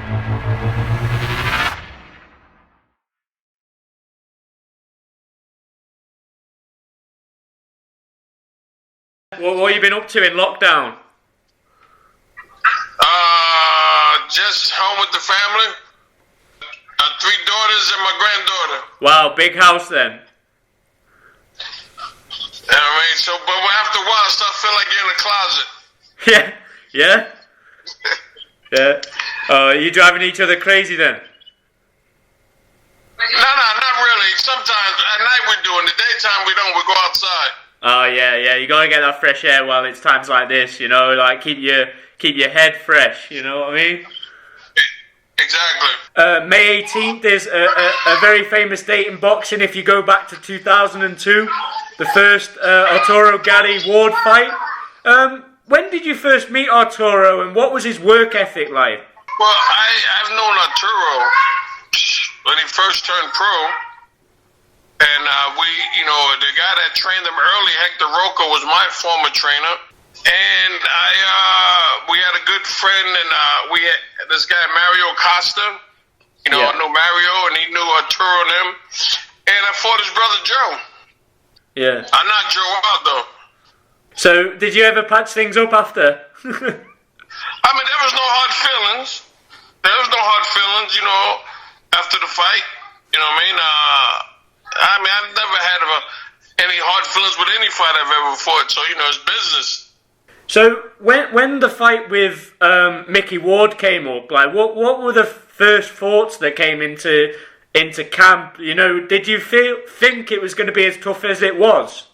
What have you been up to in lockdown? Just home with the family. 3 daughters and my granddaughter. Wow, big house then. You know what I mean? So, but after a while, I start feeling like you're in the closet. Yeah. Are you driving each other crazy then? No, not really. Sometimes at night we do. In the daytime we don't. We go outside. Oh yeah. You gotta get that fresh air while it's times like this. You know, like keep your head fresh. You know what I mean? Exactly. May 18th is a very famous date in boxing. If you go back to 2002, the first Arturo Gatti Ward fight. When did you first meet Arturo, and what was his work ethic like? Well, I've known Arturo when he first turned pro, and the guy that trained him early, Hector Roca, was my former trainer, and we had a good friend, and we had this guy Mario Costa, I know Mario, and he knew Arturo and him, and I fought his brother Joe. Yeah. I knocked Joe out though. So, did you ever patch things up after? I mean, there was no hard feelings. After the fight. You know what I mean? I've never had any hard feelings with any fight I've ever fought. So, it's business. So, when the fight with Micky Ward came up, like, what were the first thoughts that came into camp? Did you think it was going to be as tough as it was?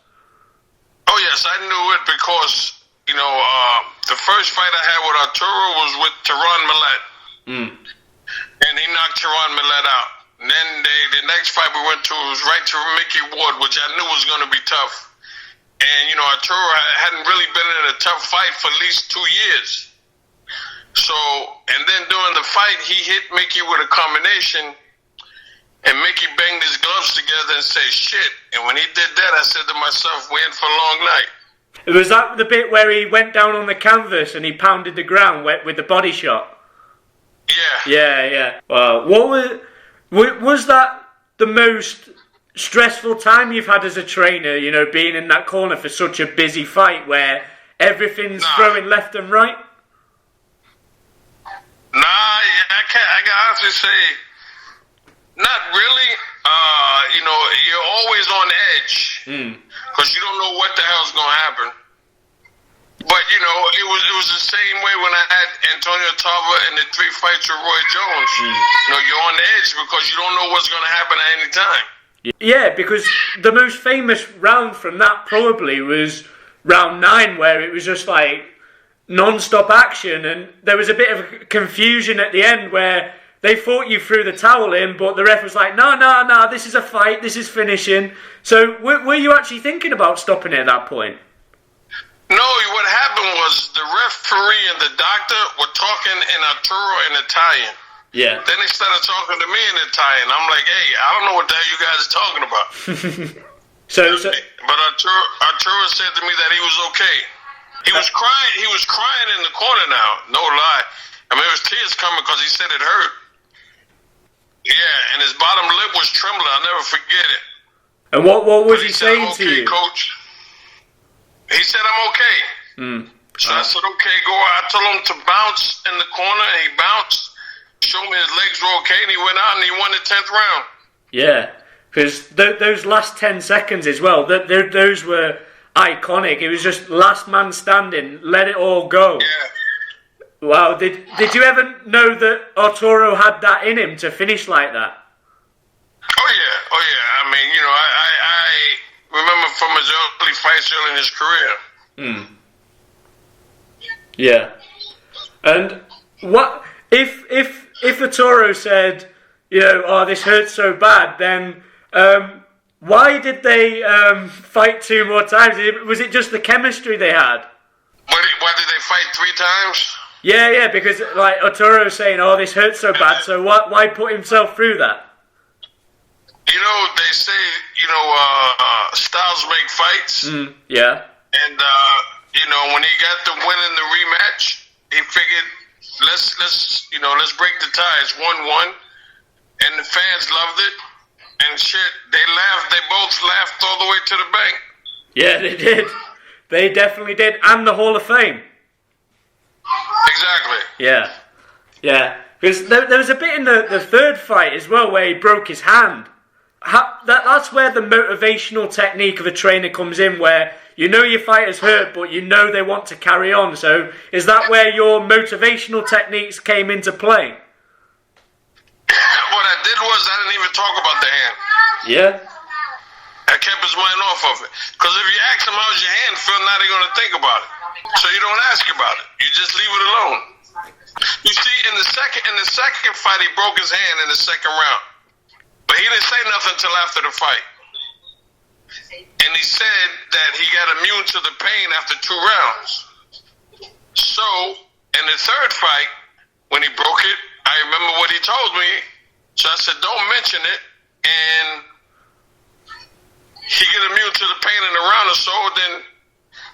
Oh yes, I knew it because the first fight I had with Arturo was with Teron Millette, and he knocked Teron Millette out. And then the next fight we went to was right to Micky Ward, which I knew was going to be tough. And Arturo hadn't really been in a tough fight for at least 2 years. So, and then during the fight, he hit Micky with a combination. And Micky banged his gloves together and said, shit. And when he did that, I said to myself, we're in for a long night. Was that the bit where he went down on the canvas and he pounded the ground with the body shot? Yeah. Yeah. What was that the most stressful time you've had as a trainer, being in that corner for such a busy fight where everything's throwing left and right? I can honestly say, not really. You're always on edge because you don't know what the hell's going to happen. But it was the same way when I had Antonio Tarver in the 3 fights with Roy Jones. You're on edge because you don't know what's going to happen at any time. Yeah, because the most famous round from that probably was round 9, where it was just like non-stop action, and there was a bit of confusion at the end where they thought you threw the towel in, but the ref was like, no, this is a fight, this is finishing. So were you actually thinking about stopping it at that point? No, what happened was the referee and the doctor were talking in Arturo in Italian. Yeah. Then they started talking to me in Italian. I'm like, hey, I don't know what the hell you guys are talking about. But Arturo said to me that he was okay. He was crying in the corner now, no lie. I mean, it was tears coming because he said it hurt. Yeah, and his bottom lip was trembling. I'll never forget it. And what was he saying to you? Coach. He said, I'm okay. So I said, okay, go. I told him to bounce in the corner, and he bounced, showed me his legs were okay, and he went out and he won the 10th round. Yeah, because those last 10 seconds as well, those were iconic. It was just last man standing, let it all go. Yeah. Wow, did you ever know that Arturo had that in him to finish like that? Oh yeah. I mean, I remember from his early fights early in his career. Yeah. And what if Arturo said, this hurts so bad, then why did they fight 2 more times? Was it just the chemistry they had? Why did they fight 3 times? Yeah, because like Arturo's saying, this hurts so bad, so why put himself through that? They say, styles make fights. Yeah. And, when he got the win in the rematch, he figured let's break the ties 1-1, and the fans loved it and shit. They laughed. They both laughed all the way to the bank. Yeah, they did. They definitely did, and the Hall of Fame. Exactly. Yeah, yeah. Because there was a bit in the third fight as well where he broke his hand. That's where the motivational technique of a trainer comes in, where you know your fighter's hurt, but you know they want to carry on. So is that where your motivational techniques came into play? What I did was I didn't even talk about the hand. Yeah. I kept his mind off of it. Because if you ask him how's your hand feel, now they're going to think about it. So you don't ask about it. You just leave it alone. You see, in the second fight, he broke his hand in the second round. But he didn't say nothing until after the fight. And he said that he got immune to the pain after 2 rounds. So, in the third fight, when he broke it, I remember what he told me. So I said, don't mention it. And he get immune to the pain in a round or so, then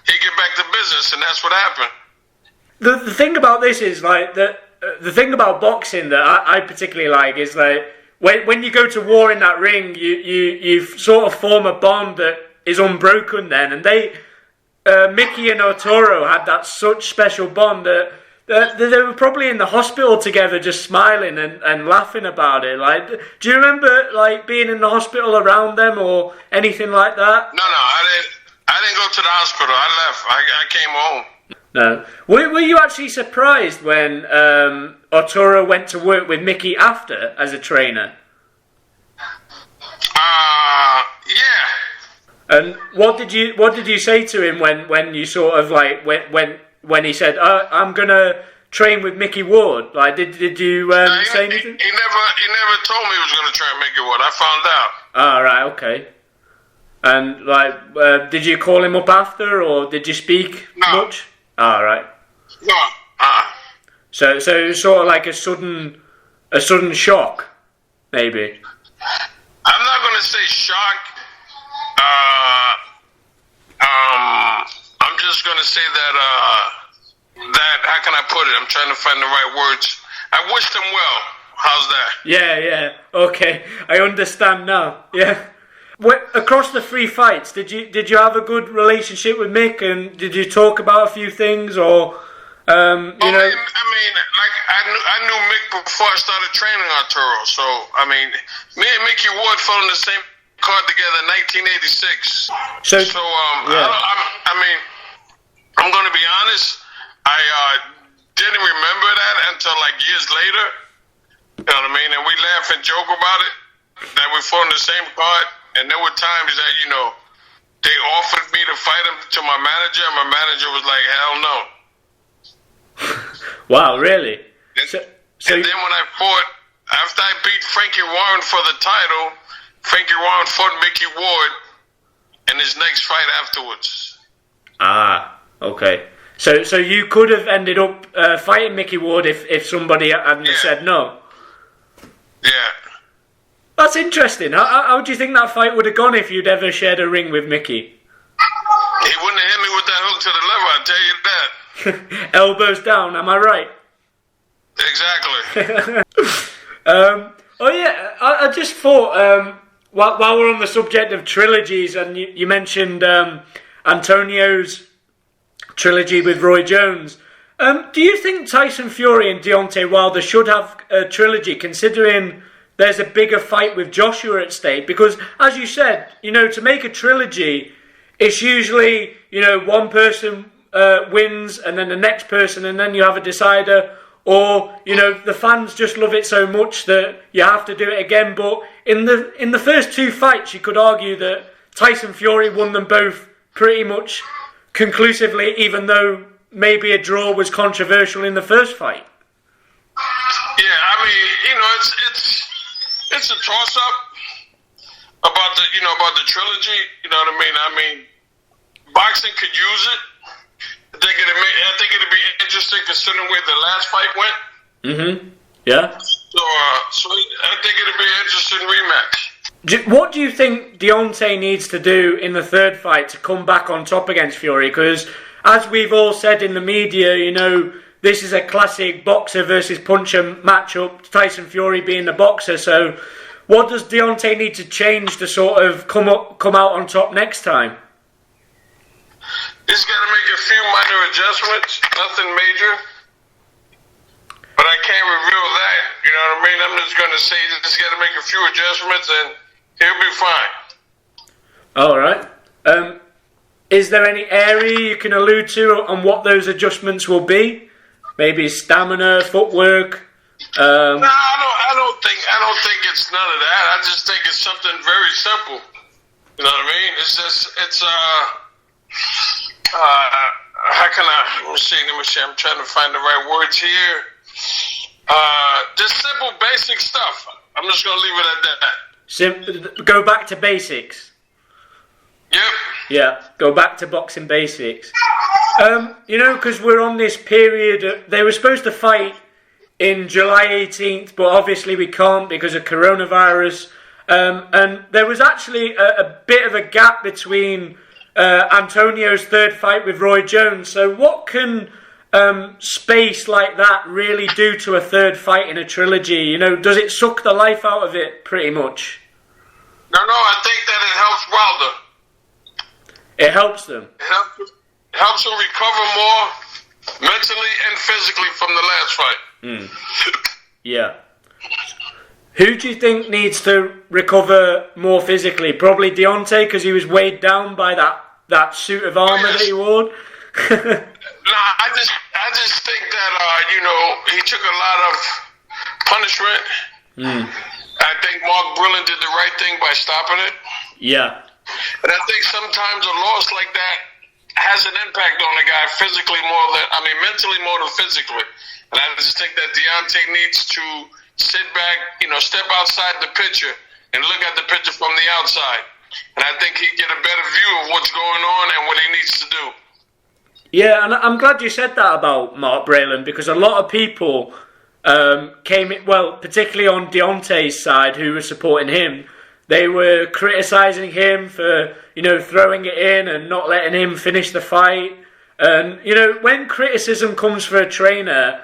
he get back to business, and that's what happened. The thing about this is, like, the thing about boxing that I particularly like is that when you go to war in that ring, you sort of form a bond that is unbroken then. And Micky and Arturo had that such special bond that they were probably in the hospital together just smiling and laughing about it. Like, do you remember, like, being in the hospital around them or anything like that? No, I didn't go to the hospital. I left. I came home. No. Were you actually surprised when Arturo went to work with Micky after as a trainer? Yeah. And what did you say to him when you sort of like when he said, I'm gonna train with Micky Ward? Like, did you say anything? He never told me he was gonna train Micky Ward. I found out. Ah, right, okay. And like, did you call him up after, or did you speak much? Ah, right. No. So it was sort of like a sudden shock, maybe. I'm not gonna say shock. I'm just gonna say that how can I put it? I'm trying to find the right words. I wished him well. How's that? Yeah. Okay, I understand now. Yeah. Across the 3 fights, did you have a good relationship with Mick, and did you talk about a few things, or you know? I mean, like I knew Mick before I started training Arturo. So I mean, me and Micky Ward fought on the same card together in 1986. So yeah. I mean, I'm gonna be honest. I didn't remember that until like years later. You know what I mean? And we laugh and joke about it, that we fought on the same card. And there were times that, you know, they offered me to fight him to my manager, and my manager was like, hell no. Wow, really? And then when I fought, after I beat Frankie Warren for the title, Frankie Warren fought Micky Ward in his next fight afterwards. Ah, okay. So you could have ended up fighting Micky Ward if somebody hadn't said no? Yeah. That's interesting. How do you think that fight would have gone if you'd ever shared a ring with Micky? He wouldn't have hit me with that hook to the liver, I'll tell you that. Elbows down, am I right? Exactly. Oh yeah, I just thought, while we're on the subject of trilogies, and you mentioned Antonio's trilogy with Roy Jones, do you think Tyson Fury and Deontay Wilder should have a trilogy, considering there's a bigger fight with Joshua at stake? Because, as you said, you know, to make a trilogy, it's usually, you know, one person wins and then the next person, and then you have a decider, or, you know, the fans just love it so much that you have to do it again. But in the first 2 fights, you could argue that Tyson Fury won them both pretty much conclusively, even though maybe a draw was controversial in the first fight. Yeah, I mean, you know, it's a toss-up about the trilogy. You know what I mean? I mean, boxing could use it. I think it'd be interesting considering where the last fight went. Mm-hmm. Yeah. So I think it'd be an interesting rematch. What do you think Deontay needs to do in the third fight to come back on top against Fury? Because, as we've all said in the media, you know, this is a classic boxer versus puncher matchup, Tyson Fury being the boxer. So what does Deontay need to change to sort of come out on top next time? He's got to make a few minor adjustments, nothing major. But I can't reveal that, you know what I mean? I'm just going to say he's got to make a few adjustments and he'll be fine. All right. Is there any area you can allude to on what those adjustments will be? Maybe stamina, footwork? No, I don't think it's none of that. I just think it's something very simple. You know what I mean? How can I, let me see, I'm trying to find the right words here. Just simple, basic stuff. I'm just going to leave it at that. Go back to basics. Yep. Yeah, go back to boxing basics. You know, because we're on this period, they were supposed to fight in July 18th, but obviously we can't because of coronavirus. And there was actually a bit of a gap between Antonio's third fight with Roy Jones. So what can space like that really do to a third fight in a trilogy? You know, does it suck the life out of it pretty much? No, I think that it helps Wilder. It helps them? It helps them recover more mentally and physically from the last fight. Yeah. Who do you think needs to recover more physically? Probably Deontay, because he was weighed down by that suit of armor that he wore. I just think that he took a lot of punishment. I think Mark Brilliant did the right thing by stopping it. Yeah. And I think sometimes a loss like that has an impact on the guy mentally more than physically. And I just think that Deontay needs to sit back, step outside the picture and look at the picture from the outside. And I think he'd get a better view of what's going on and what he needs to do. Yeah, and I'm glad you said that about Mark Brilliant, because a lot of people particularly on Deontay's side, who were supporting him, they were criticising him for, throwing it in and not letting him finish the fight. And, when criticism comes for a trainer,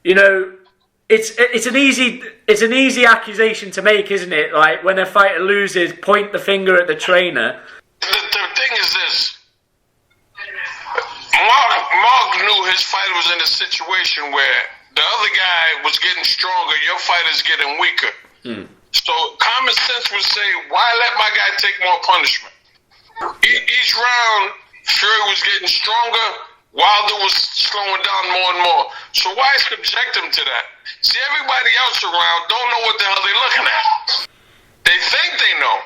it's an easy accusation to make, isn't it? Like, when a fighter loses, point the finger at the trainer. The thing is this. Mark knew his fighter was in a situation where the other guy was getting stronger, your fighter's getting weaker. So common sense would say, why let my guy take more punishment? Each round, Fury was getting stronger, Wilder was slowing down more and more. So why subject him to that? See, everybody else around don't know what the hell they're looking at. They think they know,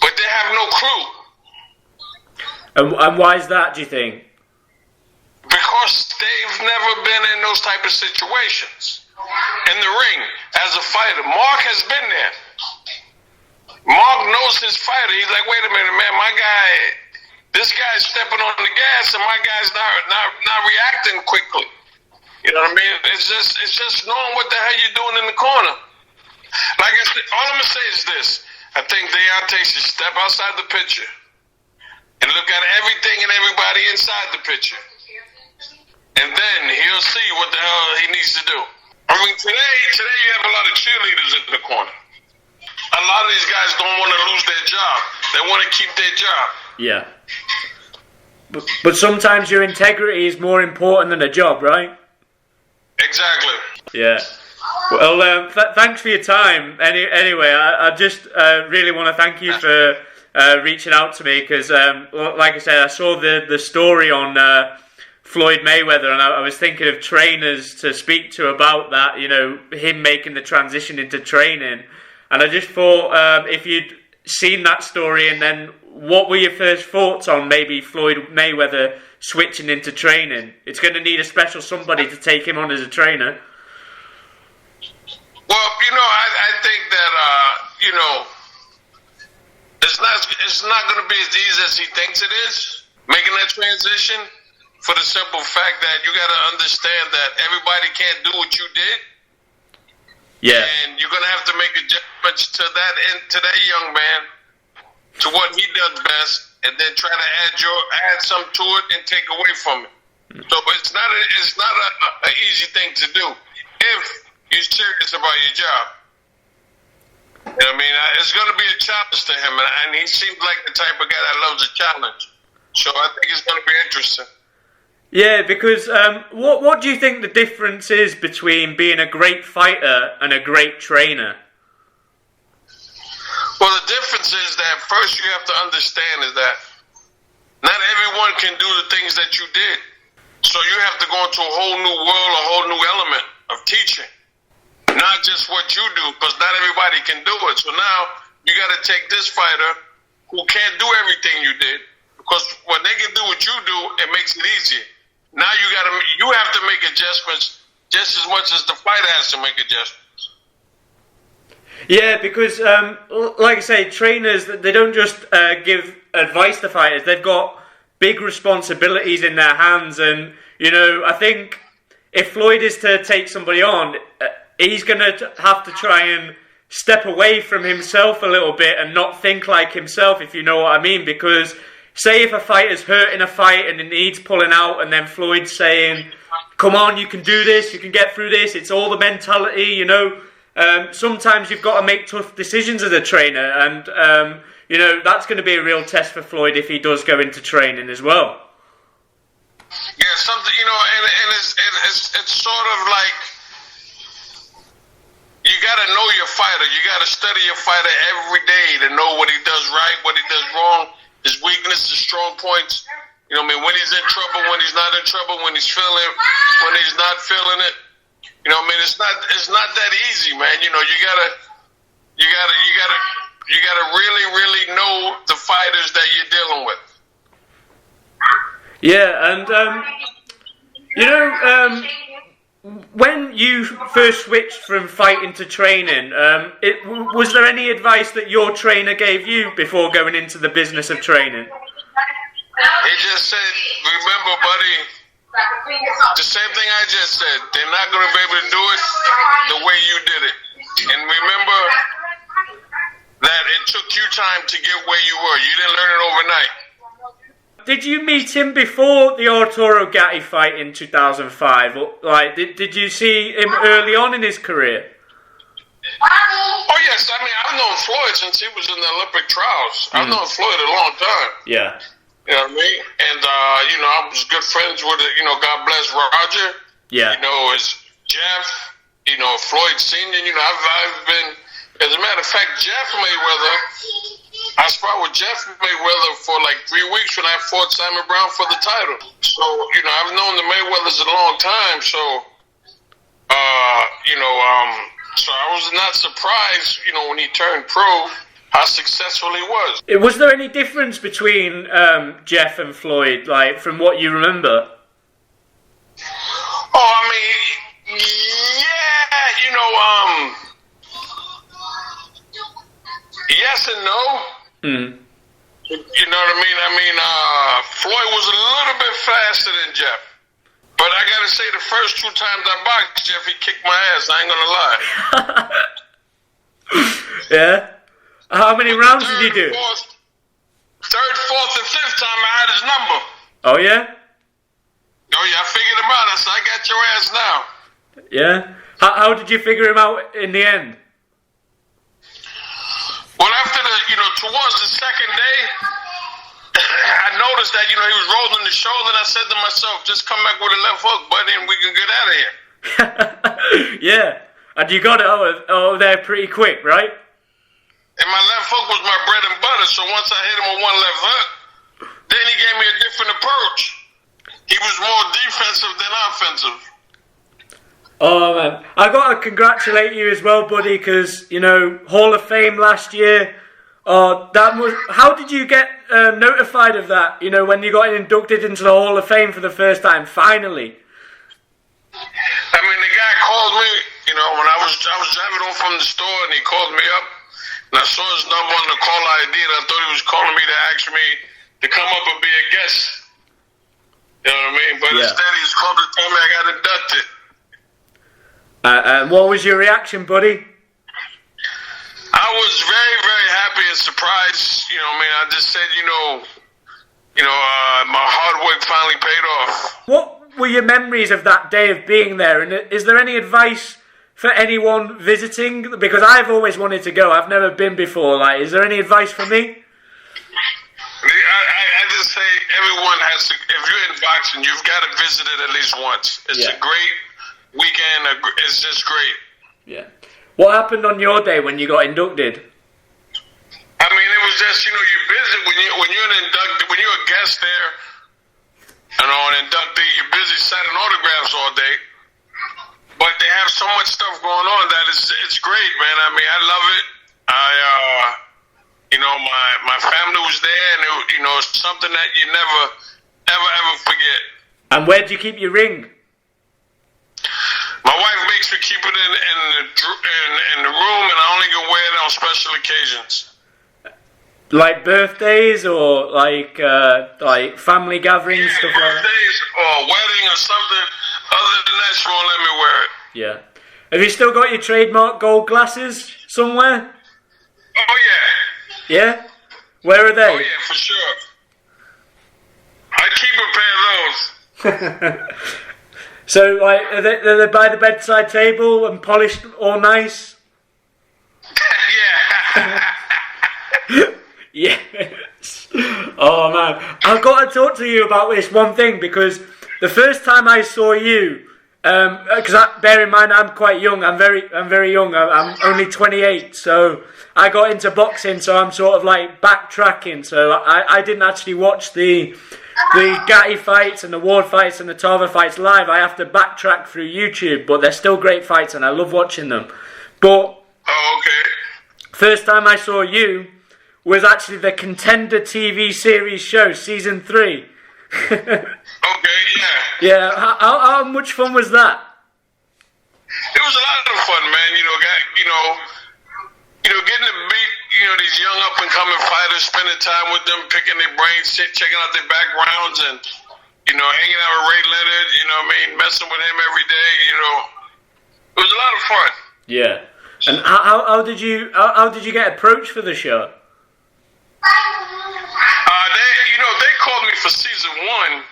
but they have no clue. And why is that, do you think? Because they've never been in those type of situations. In the ring, as a fighter, Mark has been there. Mark knows his fighter. He's like, wait a minute, man, this guy's stepping on the gas, and my guy's not reacting quickly. You know what I mean? It's just knowing what the hell you're doing in the corner. Like I said, all I'm gonna say is this: I think Deontay should step outside the picture and look at everything and everybody inside the picture, and then he'll see what the hell he needs to do. I mean, today you have a lot of cheerleaders in the corner. A lot of these guys don't want to lose their job. They want to keep their job. Yeah. But sometimes your integrity is more important than a job, right? Exactly. Yeah. Well, thanks for your time. Anyway, I just really want to thank you for reaching out to me, because, like I said, I saw the story on Floyd Mayweather, and I was thinking of trainers to speak to about that, him making the transition into training. And I just thought, if you'd seen that story, and then what were your first thoughts on maybe Floyd Mayweather switching into training? It's going to need a special somebody to take him on as a trainer. Well, I think that, it's not going to be as easy as he thinks it is, making that transition. For the simple fact that you got to understand that everybody can't do what you did. Yeah. And you're going to have to make adjustments to that young man, to what he does best, and then try to add some to it and take away from it. So it's not a easy thing to do if you're serious about your job. You know what I mean? It's going to be a challenge to him, and he seems like the type of guy that loves a challenge. So I think it's going to be interesting. Yeah, because what do you think the difference is between being a great fighter and a great trainer? Well, the difference is that first you have to understand is that not everyone can do the things that you did. So you have to go into a whole new world, a whole new element of teaching. Not just what you do, because not everybody can do it. So now you got to take this fighter who can't do everything you did, because when they can do what you do, it makes it easier. Now you have to make adjustments just as much as the fighter has to make adjustments. Yeah, because like I say, trainers, they don't just give advice to fighters. They've got big responsibilities in their hands, and I think if Floyd is to take somebody on, he's going to have to try and step away from himself a little bit and not think like himself, if you know what I mean. Because say if a fighter's hurt in a fight and it needs pulling out, and then Floyd's saying, come on, you can do this, you can get through this, it's all the mentality, sometimes you've got to make tough decisions as a trainer, and that's going to be a real test for Floyd if he does go into training as well. Yeah, something, and it's sort of like you got to know your fighter. You got to study your fighter every day to know what he does right, what he does wrong, his weaknesses, his strong points. When he's in trouble, when he's not in trouble, when he's feeling it, when he's not feeling it. It's not that easy, man. You gotta really, really know the fighters that you're dealing with. Yeah, and when you first switched from fighting to training, was there any advice that your trainer gave you before going into the business of training? He just said, remember, buddy, the same thing I just said. They're not going to be able to do it the way you did it. And remember that it took you time to get where you were. You didn't learn it overnight. Did you meet him before the Arturo Gatti fight in 2005? Like, did you see him early on in his career? Oh, yes. I've known Floyd since he was in the Olympic trials. I've known Floyd a long time. Yeah. You know what I mean? And, I was good friends with, God bless Roger. Yeah. It's Jeff, Floyd Sr. I've been, as a matter of fact, Jeff Mayweather, I sparred with Jeff Mayweather for like 3 weeks when I fought Simon Brown for the title. So, I've known the Mayweathers a long time. So, so I was not surprised, when he turned pro, how successful he was. Was there any difference between Jeff and Floyd, like, from what you remember? Oh, yeah, yes and no. Mm. You know what I mean? Floyd was a little bit faster than Jeff. But I gotta say, the first 2 times I boxed Jeff, he kicked my ass, I ain't gonna lie. Yeah? How many rounds did you do? Third, 4th, and 5th time I had his number. Oh, yeah? Oh, yeah, I figured him out. I said, I got your ass now. Yeah? How did you figure him out in the end? Well, after towards the second day, I noticed that, he was rolling the shoulder, and I said to myself, just come back with a left hook, buddy, and we can get out of here. Yeah. And you got it over there pretty quick, right? And my left hook was my bread and butter, so once I hit him with one left hook, then he gave me a different approach. He was more defensive than offensive. Oh, man. I got to congratulate you as well, buddy, because, Hall of Fame last year. How did you get notified of that, when you got inducted into the Hall of Fame for the first time, finally? The guy called me, when I was driving home from the store, and he called me up, and I saw his number on the call ID, and I thought he was calling me to ask me to come up and be a guest. You know what I mean? But instead, he was called to tell me I got inducted. What was your reaction, buddy? I was very, very happy and surprised. I just said, my hard work finally paid off. were your memories of that day of being there? And is there any advice for anyone visiting? Because I've always wanted to go. I've never been before. Like, is there any advice for me? I just say everyone has to. If you're in boxing, you've got to visit it at least once. It's a great weekend. It's just great. Yeah. What happened on your day when you got inducted? I mean, it was just, you visit when you're an inductee, when you're a guest there, an inductee, you're busy signing autographs all day. But they have so much stuff going on that it's great, man. I mean, I love it. My family was there, and it's something that you never, ever forget. And where do you keep your ring? My wife makes me keep it in the room, and I only can wear it on special occasions. Like birthdays or like family gatherings, stuff like that? Birthdays or a wedding or something. Other than that, she won't let me wear it. Yeah. Have you still got your trademark gold glasses somewhere? Oh, yeah. Yeah? Where are they? Oh, yeah, for sure. I keep a pair of those. So, like, are they by the bedside table and polished all nice? Yeah. Yes. Oh, man. I've got to talk to you about this one thing, because the first time I saw you, because bear in mind I'm quite young. I'm very young. I'm only 28, so I got into boxing. So I'm sort of like backtracking. So I didn't actually watch the Gatti fights and the Ward fights and the Tarver fights live. I have to backtrack through YouTube, but they're still great fights and I love watching them. But first time I saw you was actually the Contender TV series show, season 3. Okay, yeah. Yeah, how much fun was that? It was a lot of fun, man. Getting to meet, these young up and coming fighters, spending time with them, picking their brains, checking out their backgrounds, and hanging out with Ray Leonard. Messing with him every day. It was a lot of fun. Yeah. And how did you get approached for the show? They called me for season 1,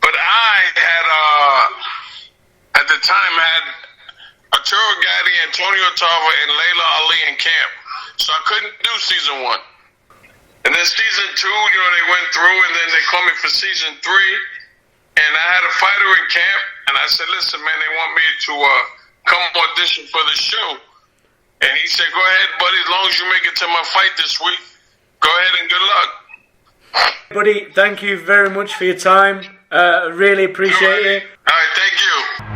but I had at the time had Arturo Gatti, Antonio Tarver, and Layla Ali in camp, so I couldn't do season 1. And then season 2, they went through, and then they called me for season 3, and I had a fighter in camp, and I said, "Listen, man, they want me to come audition for the show," and he said, "Go ahead, buddy, as long as you make it to my fight this week, go ahead and good luck." Buddy, thank you very much for your time. Really appreciate it. All right, thank you.